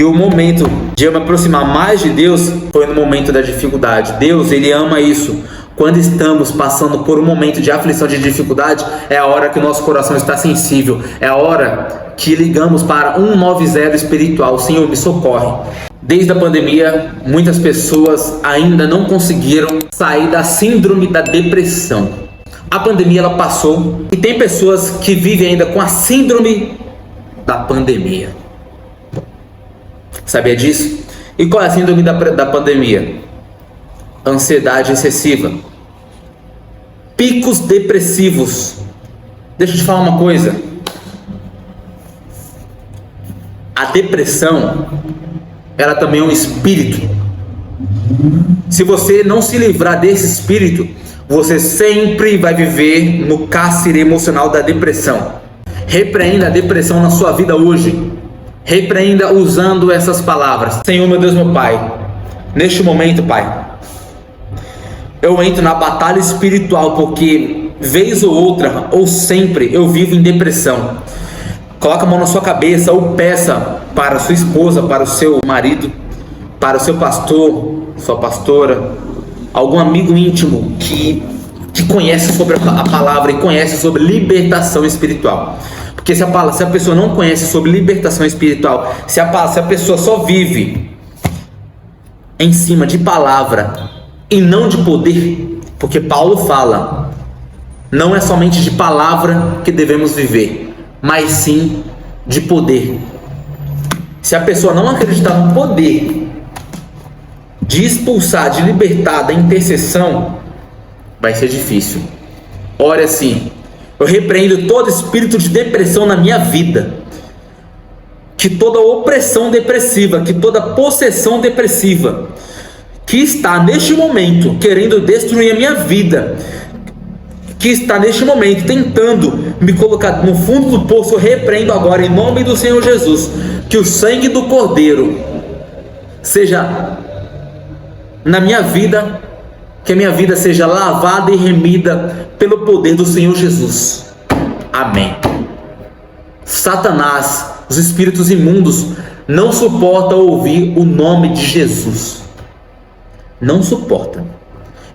o momento de eu me aproximar mais de Deus foi no momento da dificuldade. Deus, Ele ama isso. Quando estamos passando por um momento de aflição, de dificuldade, é a hora que o nosso coração está sensível. É a hora que ligamos para 190 espiritual. Senhor, me socorre. Desde a pandemia, muitas pessoas ainda não conseguiram sair da síndrome da depressão. A pandemia ela passou e tem pessoas que vivem ainda com a síndrome da pandemia. Sabia disso? E qual é a síndrome da pandemia? Ansiedade excessiva, picos depressivos. Deixa eu te falar uma coisa. A depressão, ela também é um espírito. Se você não se livrar desse espírito, você sempre vai viver no cárcere emocional da depressão. Repreenda a depressão na sua vida hoje. Repreenda usando essas palavras. Senhor, meu Deus, meu Pai, neste momento, Pai, eu entro na batalha espiritual, porque vez ou outra, ou sempre, eu vivo em depressão. Coloca a mão na sua cabeça ou peça para a sua esposa, para o seu marido, para o seu pastor, sua pastora, algum amigo íntimo que conhece sobre a palavra e conhece sobre libertação espiritual. Porque se a pessoa não conhece sobre libertação espiritual, se a pessoa só vive em cima de palavra e não de poder, porque Paulo fala, não é somente de palavra que devemos viver, mas sim de poder. Se a pessoa não acreditar no poder de expulsar, de libertar, da intercessão, vai ser difícil. Ore assim: eu repreendo todo espírito de depressão na minha vida, que toda opressão depressiva, que toda possessão depressiva que está neste momento querendo destruir a minha vida, que está neste momento tentando me colocar no fundo do poço, eu repreendo agora em nome do Senhor Jesus, que o sangue do Cordeiro seja na minha vida, que a minha vida seja lavada e remida pelo poder do Senhor Jesus. Amém. Satanás, os espíritos imundos, não suportam ouvir o nome de Jesus. Não suporta.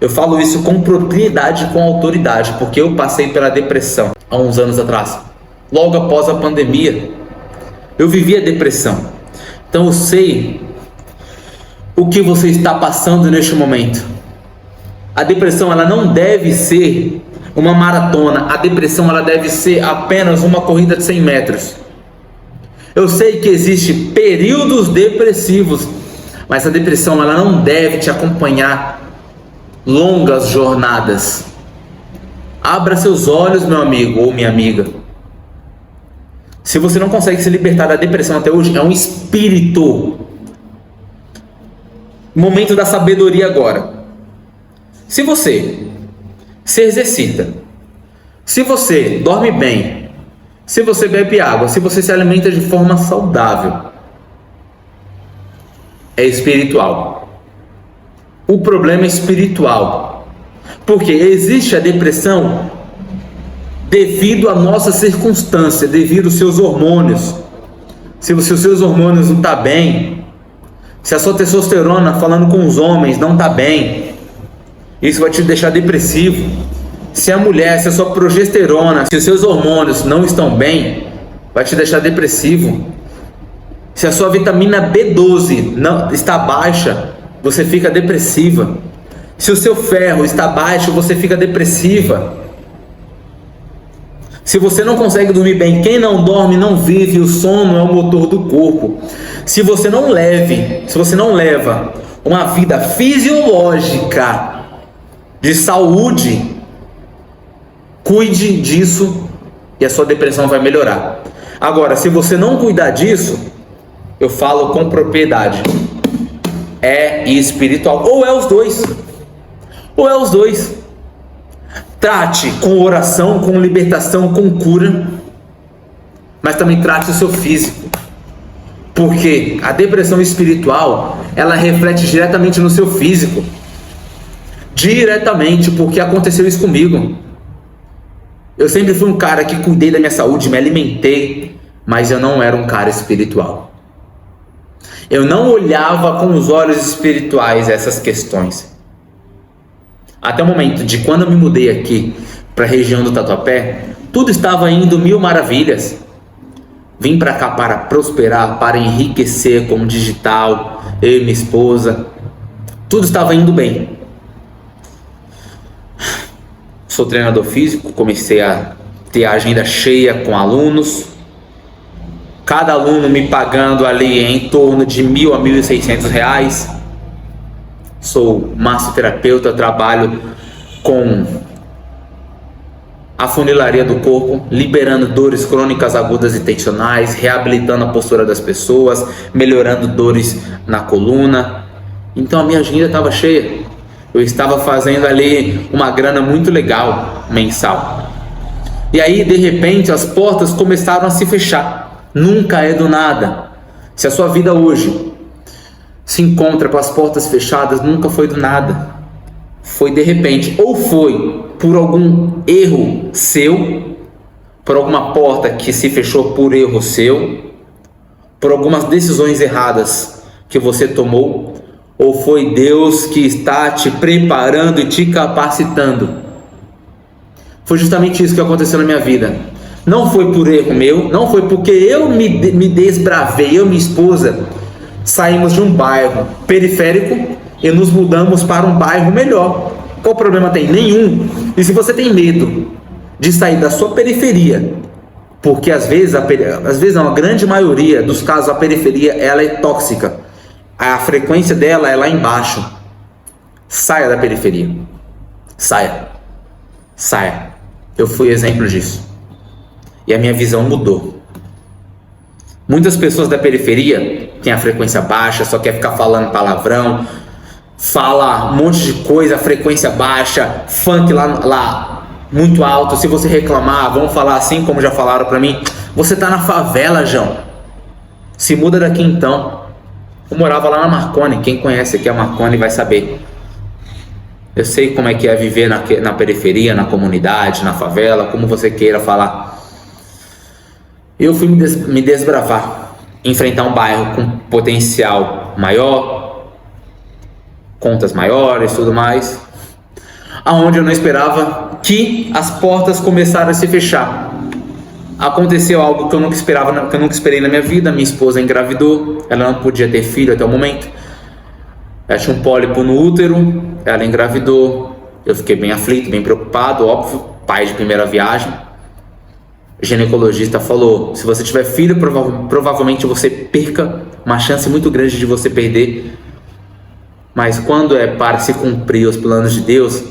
Eu falo isso com propriedade, com autoridade, porque eu passei pela depressão há uns anos atrás. Logo após a pandemia, eu vivi a depressão. Então eu sei o que você está passando neste momento. A depressão ela não deve ser uma maratona. A depressão ela deve ser apenas uma corrida de 100 metros. Eu sei que existem períodos depressivos, mas a depressão ela não deve te acompanhar longas jornadas. Abra seus olhos, meu amigo ou minha amiga. Se você não consegue se libertar da depressão até hoje, é um espírito. Momento da sabedoria agora. Se você se exercita, se você dorme bem, se você bebe água, se você se alimenta de forma saudável, é espiritual. O problema é espiritual, porque existe a depressão devido à nossa circunstância, devido aos seus hormônios. Se os seus hormônios não estão bem, se a sua testosterona, falando com os homens, não está bem, isso vai te deixar depressivo. Se a mulher, se a sua progesterona, se os seus hormônios não estão bem, vai te deixar depressivo. Se a sua vitamina B12 não está baixa, você fica depressiva. Se o seu ferro está baixo, você fica depressiva. Se você não consegue dormir bem, quem não dorme não vive, o sono é o motor do corpo. Se você não leva uma vida fisiológica de saúde, cuide disso e a sua depressão vai melhorar. Agora, se você não cuidar disso, eu falo com propriedade, é espiritual, ou é os dois, Trate com oração, com libertação, com cura, mas também trate o seu físico, porque a depressão espiritual, ela reflete diretamente no seu físico, diretamente, porque aconteceu isso comigo. Eu sempre fui um cara que cuidei da minha saúde, me alimentei, mas eu não era um cara espiritual. Eu não olhava com os olhos espirituais essas questões. Até o momento de quando eu me mudei aqui para a região do Tatuapé, tudo estava indo mil maravilhas. Vim para cá para prosperar, para enriquecer como digital, eu e minha esposa. Tudo estava indo bem. Sou treinador físico, comecei a ter a agenda cheia com alunos. Cada aluno me pagando ali em torno de R$1.000 a R$1.600. Sou massoterapeuta, trabalho com a funilaria do corpo, liberando dores crônicas agudas e tensionais, reabilitando a postura das pessoas, melhorando dores na coluna. Então a minha agenda estava cheia. Eu estava fazendo ali uma grana muito legal mensal. E aí de repente as portas começaram a se fechar. Nunca é do nada. Se a sua vida hoje se encontra com as portas fechadas, nunca foi do nada. Foi de repente, ou foi por algum erro seu, por alguma porta que se fechou por erro seu, por algumas decisões erradas que você tomou, ou foi Deus que está te preparando e te capacitando. Foi justamente isso que aconteceu na minha vida. Não foi por erro meu, não foi porque eu me desbravei, eu e minha esposa saímos de um bairro periférico e nos mudamos para um bairro melhor. Qual problema tem? Nenhum. E se você tem medo de sair da sua periferia, porque às vezes não, a grande maioria dos casos a periferia ela é tóxica, a frequência dela é lá embaixo. Saia da periferia. Saia. Eu fui exemplo disso. E a minha visão mudou. Muitas pessoas da periferia têm a frequência baixa, só quer ficar falando palavrão, fala um monte de coisa, frequência baixa, funk lá muito alto. Se você reclamar, vão falar assim como já falaram pra mim: você tá na favela, João. Se muda daqui então. Eu morava lá na Marconi. Quem conhece aqui a Marconi vai saber. Eu sei como é que é viver na periferia, na comunidade, na favela, como você queira falar. Eu fui me desbravar, enfrentar um bairro com potencial maior, contas maiores, tudo mais, aonde eu não esperava que as portas começaram a se fechar. Aconteceu algo que eu nunca esperava, que eu nunca esperei na minha vida. Minha esposa engravidou, ela não podia ter filho até o momento. Ela tinha um pólipo no útero, ela engravidou. Eu fiquei bem aflito, bem preocupado, óbvio, pai de primeira viagem. O ginecologista falou: se você tiver filho, provavelmente você perca, uma chance muito grande de você perder. Mas quando é para se cumprir os planos de Deus,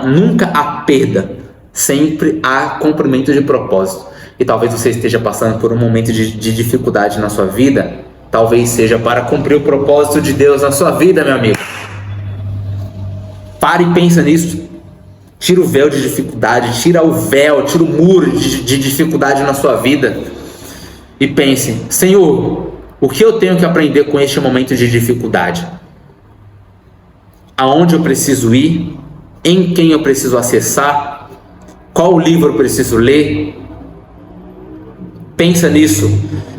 nunca há perda, sempre há cumprimento de propósito. E talvez você esteja passando por um momento de dificuldade na sua vida, talvez seja para cumprir o propósito de Deus na sua vida, meu amigo. Pare e pensa nisso. Tira o véu de dificuldade, tira o muro de dificuldade na sua vida e pense: Senhor, o que eu tenho que aprender com este momento de dificuldade? Aonde eu preciso ir? Em quem eu preciso acessar? Qual livro eu preciso ler? Pensa nisso.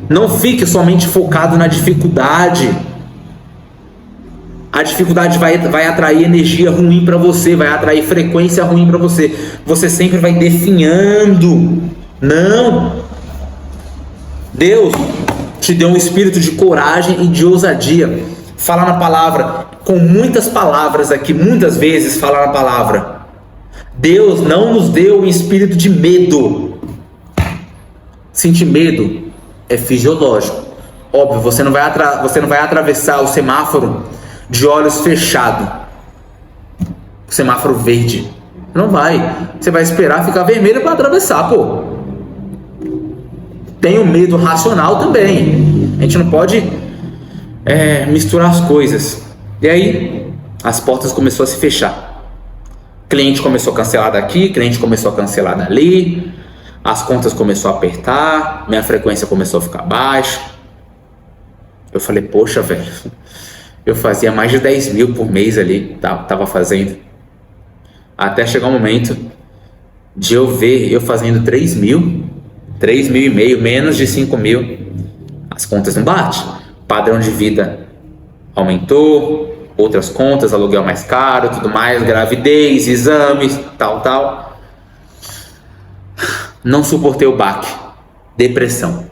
Não fique somente focado na dificuldade. A dificuldade vai atrair energia ruim para você, vai atrair frequência ruim para você. Você sempre vai definhando. Não! Deus te deu um espírito de coragem e de ousadia. Falar na palavra, com muitas palavras aqui, muitas vezes falar na palavra. Deus não nos deu um espírito de medo. Sentir medo é fisiológico. Óbvio, você não vai atravessar o semáforo de olhos fechados. O semáforo verde. Não vai. Você vai esperar ficar vermelho para atravessar, pô. Tem o medo racional também. A gente não pode misturar as coisas. E aí, as portas começaram a se fechar. Cliente começou a cancelar daqui, cliente começou a cancelar dali. As contas começaram a apertar. Minha frequência começou a ficar baixa. Eu falei: poxa, velho, eu fazia mais de 10 mil por mês ali, tava fazendo. Até chegar um momento de eu ver eu fazendo 3.000 e meio, menos de 5.000. As contas não batem. padrão de vida aumentou, outras contas, aluguel mais caro, tudo mais, gravidez, exames, tal. Não suportei o baque, depressão.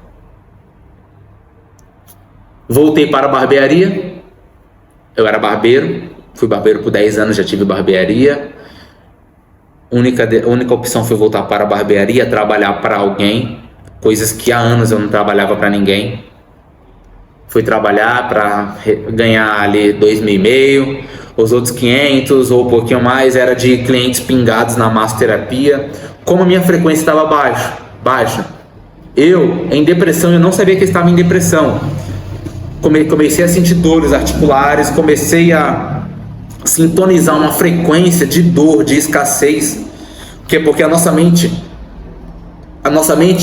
Voltei para a barbearia. Eu era barbeiro, fui barbeiro por 10 anos, já tive barbearia. Única opção foi voltar para a barbearia, trabalhar para alguém, coisas que há anos eu não trabalhava para ninguém. Fui trabalhar para ganhar ali 2.500, os outros 500 ou um pouquinho mais era de clientes pingados na massoterapia. Como a minha frequência estava baixa, eu em depressão, eu não sabia que eu estava em depressão. Comecei a sentir dores articulares, comecei a sintonizar uma frequência de dor, de escassez, porque a nossa mente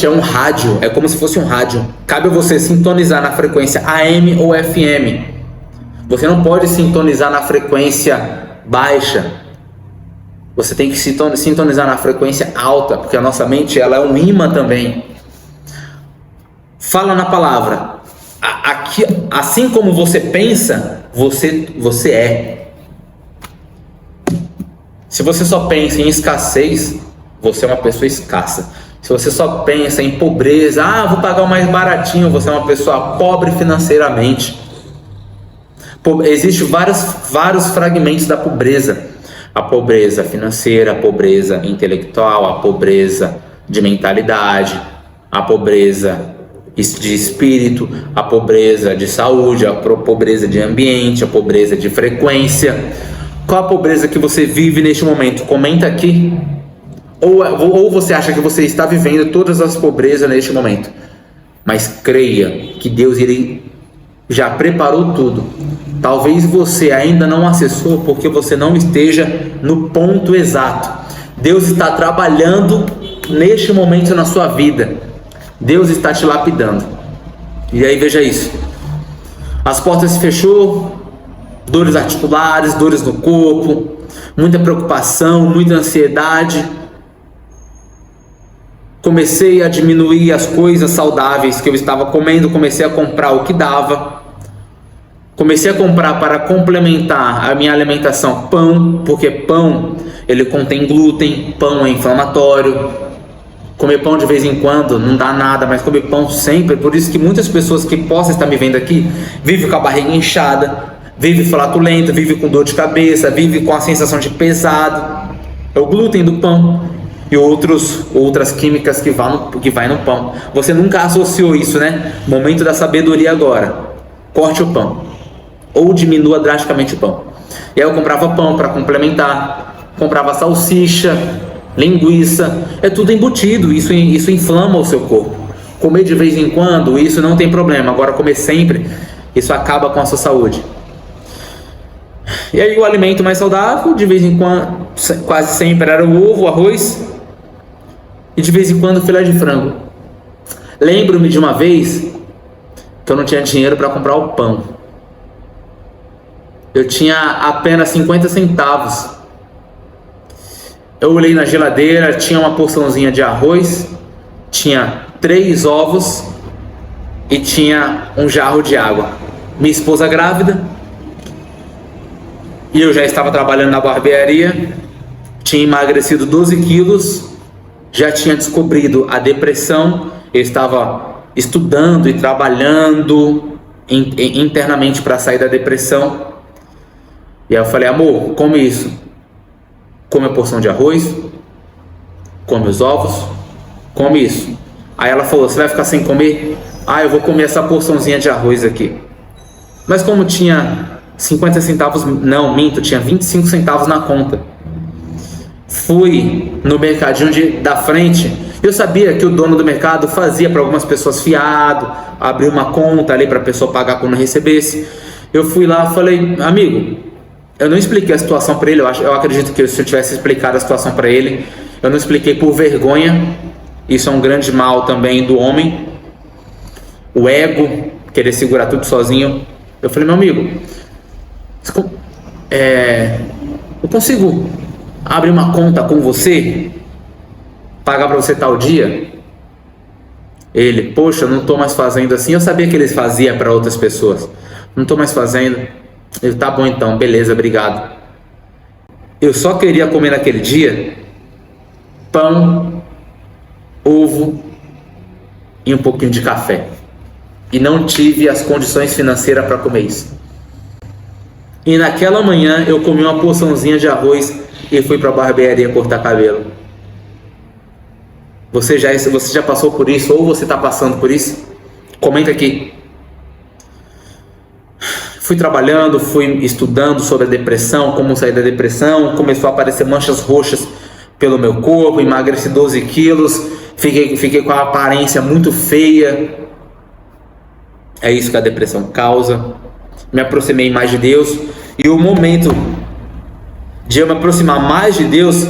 é um rádio, é como se fosse um rádio. Cabe a você sintonizar na frequência AM ou FM. Você não pode sintonizar na frequência baixa. Você tem que sintonizar na frequência alta, porque a nossa mente ela é um imã também. Fala na palavra. Aqui, assim como você pensa, você é. Se você só pensa em escassez, você é uma pessoa escassa. Se você só pensa em pobreza, vou pagar o mais baratinho, você é uma pessoa pobre financeiramente. Existem vários fragmentos da pobreza. A pobreza financeira, a pobreza intelectual, a pobreza de mentalidade, a pobreza de espírito, a pobreza de saúde, a pobreza de ambiente, a pobreza de frequência. Qual a pobreza que você vive neste momento? Comenta aqui. Ou você acha que você está vivendo todas as pobrezas neste momento, mas creia que Deus já preparou tudo. Talvez você ainda não acessou porque você não esteja no ponto exato. Deus está trabalhando neste momento na sua vida. Deus está te lapidando. E aí veja isso. As portas se fechou, dores articulares, dores no corpo, muita preocupação, muita ansiedade. Comecei a diminuir as coisas saudáveis que eu estava comendo, comecei a comprar o que dava. Comecei a comprar para complementar a minha alimentação pão, porque pão ele contém glúten, pão é inflamatório. Comer pão de vez em quando não dá nada, mas comer pão sempre. Por isso que muitas pessoas que possam estar me vendo aqui vivem com a barriga inchada, vivem flatulenta, vivem com dor de cabeça, vivem com a sensação de pesado. É o glúten do pão e outras químicas que vai no pão. Você nunca associou isso, né? Momento da sabedoria agora. Corte o pão ou diminua drasticamente o pão. E aí eu comprava pão para complementar, comprava salsicha, linguiça, é tudo embutido, isso inflama o seu corpo. Comer de vez em quando, isso não tem problema. Agora comer sempre, isso acaba com a sua saúde. E aí o alimento mais saudável, de vez em quando, quase sempre era o ovo, o arroz e de vez em quando filé de frango. Lembro-me de uma vez que eu não tinha dinheiro para comprar o pão. Eu tinha apenas 50 centavos. Eu olhei na geladeira, tinha uma porçãozinha de arroz, tinha 3 ovos e tinha um jarro de água. Minha esposa grávida e eu já estava trabalhando na barbearia, tinha emagrecido 12 quilos, já tinha descobrido a depressão, eu estava estudando e trabalhando internamente para sair da depressão. E aí eu falei, amor, come isso. Come a porção de arroz, come os ovos, come isso. Aí ela falou, você vai ficar sem comer? Eu vou comer essa porçãozinha de arroz aqui. Mas como tinha 50 centavos, não, minto, tinha 25 centavos na conta. Fui no mercadinho da frente. Eu sabia que o dono do mercado fazia para algumas pessoas fiado, abriu uma conta ali para a pessoa pagar quando recebesse. Eu fui lá e falei, amigo, eu não expliquei a situação para ele. Eu acredito que se eu tivesse explicado a situação para ele, eu não expliquei por vergonha. Isso é um grande mal também do homem, o ego, querer segurar tudo sozinho. Eu falei, meu amigo, eu consigo abrir uma conta com você, pagar para você tal dia? Ele, poxa, não estou mais fazendo assim. Eu sabia que ele fazia para outras pessoas. Não estou mais fazendo. Ele, tá bom então, beleza, obrigado. Eu só queria comer naquele dia pão, ovo e um pouquinho de café. E não tive as condições financeiras para comer isso. E naquela manhã eu comi uma porçãozinha de arroz e fui para a barbearia cortar cabelo. Você já passou por isso ou você está passando por isso? Comenta aqui. Fui trabalhando, fui estudando sobre a depressão, como sair da depressão. Começou a aparecer manchas roxas pelo meu corpo, emagreci 12 quilos, fiquei com a aparência muito feia. É isso que a depressão causa. Me aproximei mais de Deus, e o momento de eu me aproximar mais de Deus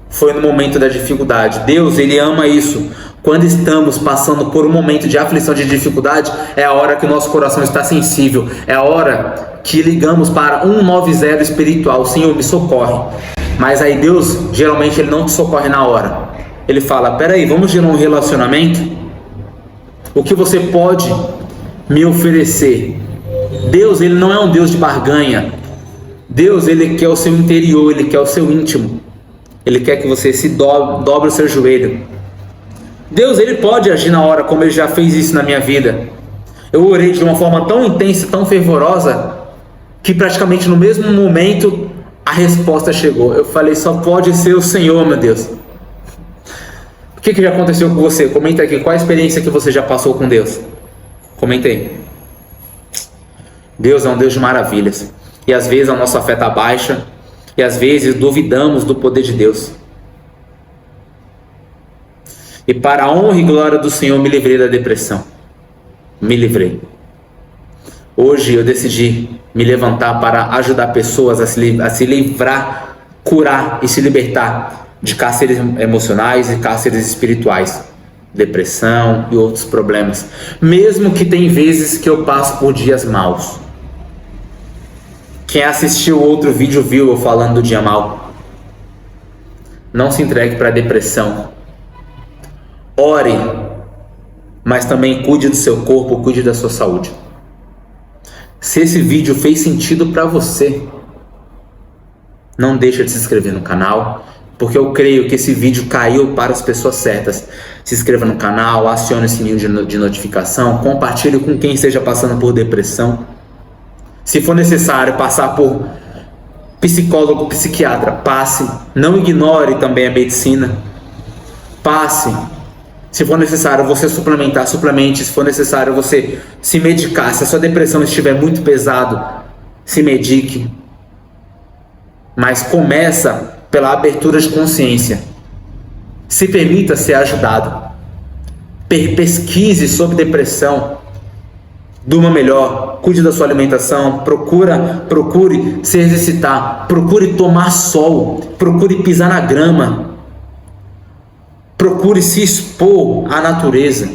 foi no momento da dificuldade. Deus, Ele ama isso. Quando estamos passando por um momento de aflição, de dificuldade, é a hora que o nosso coração está sensível, é a hora que ligamos para 190 espiritual, Senhor, me socorre. Mas aí Deus, geralmente Ele não te socorre na hora. Ele fala, peraí, vamos gerar um relacionamento? O que você pode me oferecer? Deus, Ele não é um Deus de barganha. Deus, Ele quer o seu interior, Ele quer o seu íntimo. Ele quer que você se dobre o seu joelho. Deus, Ele pode agir na hora, como Ele já fez isso na minha vida. Eu orei de uma forma tão intensa, tão fervorosa, que praticamente no mesmo momento a resposta chegou. Eu falei, só pode ser o Senhor, meu Deus. O que já aconteceu com você? Comenta aqui, qual a experiência que você já passou com Deus? Comenta aí. Deus é um Deus de maravilhas. E às vezes a nossa fé está baixa, e às vezes duvidamos do poder de Deus. E para a honra e glória do Senhor, me livrei da depressão. Me livrei. Hoje eu decidi me levantar para ajudar pessoas a se livrar, curar e se libertar de cárceres emocionais e cárceres espirituais, depressão e outros problemas. Mesmo que tem vezes que eu passo por dias maus. Quem assistiu outro vídeo viu eu falando do dia mau. Não se entregue para a depressão. Ore, mas também cuide do seu corpo, cuide da sua saúde. Se esse vídeo fez sentido para você, não deixa de se inscrever no canal, porque eu creio que esse vídeo caiu para as pessoas certas. Se inscreva no canal, acione o sininho de notificação, compartilhe com quem esteja passando por depressão. Se for necessário passar por psicólogo, psiquiatra, passe. Não ignore também a medicina. Passe. Se for necessário você suplementar, suplemente. Se for necessário você se medicar. Se a sua depressão estiver muito pesado, se medique. Mas começa pela abertura de consciência. Se permita ser ajudado. Pesquise sobre depressão. Durma melhor, cuide da sua alimentação, procure se exercitar, procure tomar sol, procure pisar na grama, procure se expor à natureza,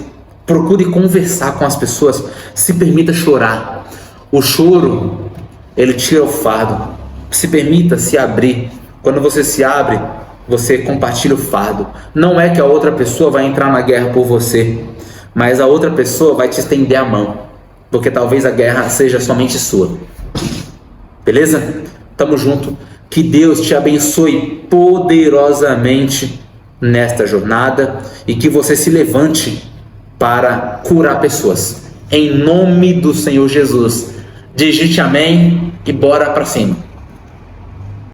procure conversar com as pessoas, se permita chorar. O choro, ele tira o fardo. Se permita se abrir. Quando você se abre, você compartilha o fardo. Não é que a outra pessoa vai entrar na guerra por você, mas a outra pessoa vai te estender a mão. Porque talvez a guerra seja somente sua. Beleza? Tamo junto. Que Deus te abençoe poderosamente nesta jornada e que você se levante para curar pessoas. Em nome do Senhor Jesus. Digite amém e bora para cima.